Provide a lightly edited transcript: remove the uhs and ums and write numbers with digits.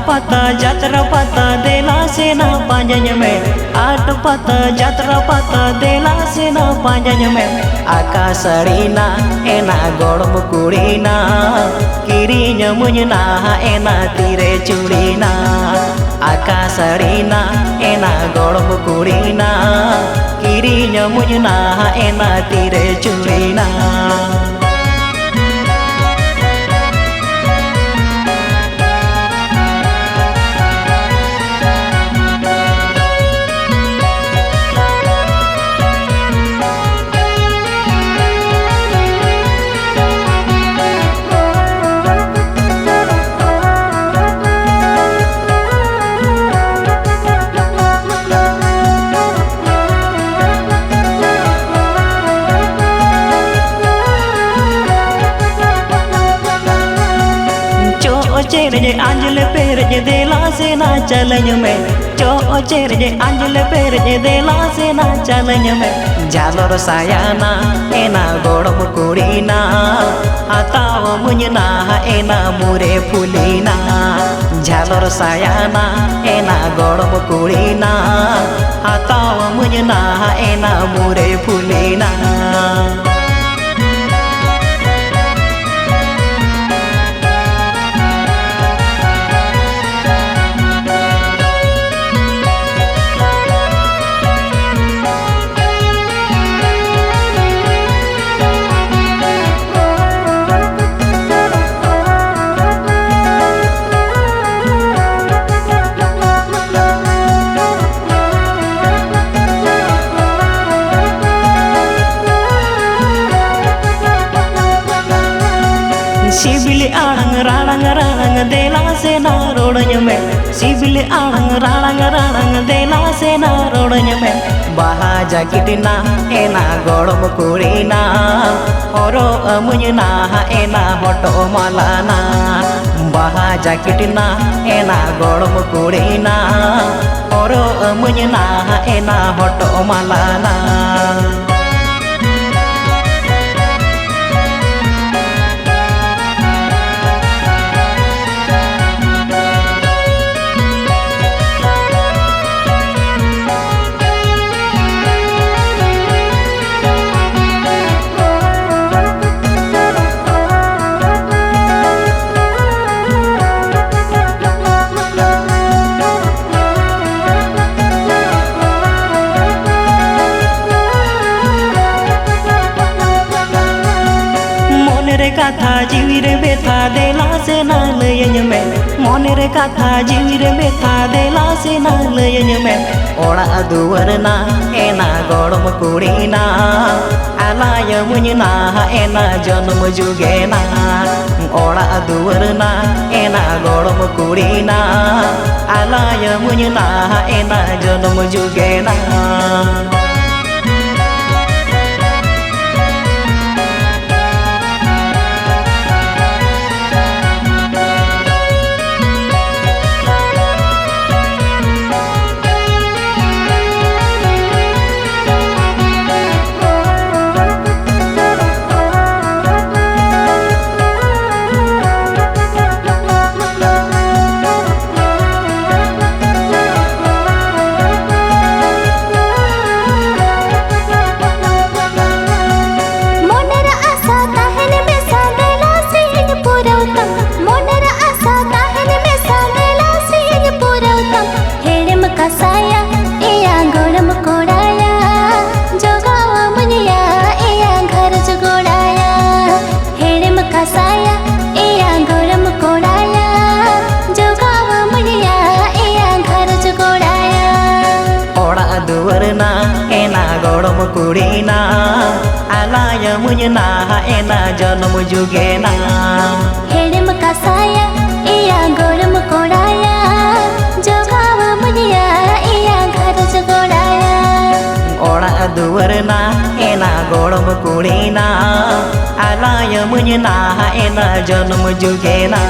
पता जात्रा पता देला सेना पांजन में आट पता जात्रा पता देला सेना पांजन में आकाशड़ीना एना गोड़म कुड़ीना किरीन मुझना एना तीरे चूड़ीना आकाशड़ीना एना गोड़म कुड़ीना किरीन मुझना एना तीरे चूड़ीना चेर जे आंजल पेर जे देला सेना चलज में चेर जे आंजल पेर जे देला सेना चलज में झालर सायाना एना गोड़म कुड़ीना हाताव मुझना एना मुरे फुलीना झालर सायाना एना गोड़म कुड़ीना हाताव मुझना एना मुरे फुलीना सिबिल आड़ंग राड़ंग देला सेना रोड़ज में सिबिल आड़ंग राड़ंग देला सेना रोड़ज में बाहा जाकिटना एना गोड़म कुड़ीना होरो मुझना एना होटो मालाना बाहा जाकिटना एना गोड़म कुड़ीना होरो मुझना एना होटो मालाना कथा जीविर बेथा देला सेना लयन में मोने रे कथा जीविर बेथा देला सेना लयन में ओड़ा दुवरना एना गोड़म कुड़ीना आलाय मुझना एना जन्म जुगेना ओड़ा दुवरना एना गोड़म कुड़ीना आलाय मुझना एना जन्म जुगेना दुवरना एना गोड़म कुड़ीना आलाय मुझना एना जन्म जुगेना हेड़म कसाया एया गोड़म कोड़ाया जोगाव मुझिया एया घर जोड़ाया ओड़ा दुवरना एना गोड़म कुड़ीना आलाय मुझना एना जन्म जुगेना।